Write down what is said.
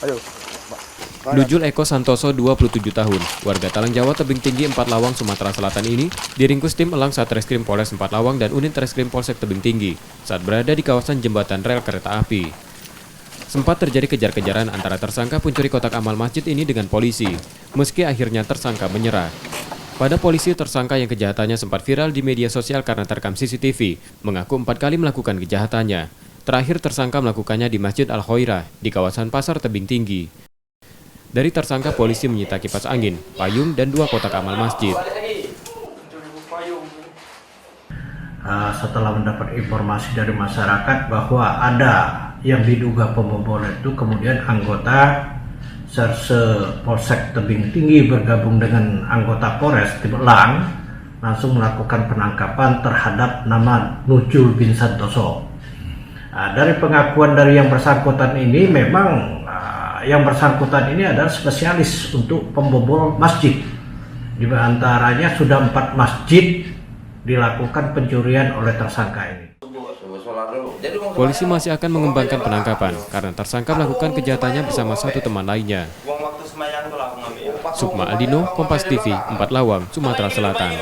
Ayo. Nujul Eko Santoso, 27 tahun, warga Talang Jawa Tebing Tinggi 4 Lawang, Sumatera Selatan ini diringkus tim elang Satreskrim Polres 4 Lawang dan Unit Reskrim Polsek Tebing Tinggi saat berada di kawasan jembatan rel kereta api. Sempat terjadi kejar-kejaran antara tersangka pencuri kotak amal masjid ini dengan polisi, meski akhirnya tersangka menyerah. Pada polisi, tersangka yang kejahatannya sempat viral di media sosial karena terekam CCTV, mengaku 4 kali melakukan kejahatannya. Terakhir tersangka melakukannya di Masjid Al-Khoirah di kawasan Pasar Tebing Tinggi. Dari tersangka, polisi menyita kipas angin, payung, dan 2 kotak amal masjid. Setelah mendapat informasi dari masyarakat bahwa ada yang diduga pembobol itu, kemudian anggota Serse Polsek Tebing Tinggi bergabung dengan anggota Polres Tibelang langsung melakukan penangkapan terhadap nama Nujul bin Santoso. Dari pengakuan dari yang bersangkutan ini, memang yang bersangkutan ini adalah spesialis untuk pembobol masjid. Di antaranya sudah 4 masjid dilakukan pencurian oleh tersangka ini. Polisi masih akan mengembangkan penangkapan karena tersangka melakukan kejahatannya bersama 1 teman lainnya. Sukma Aldino, Kompas TV, 4 Lawang, Sumatera Selatan.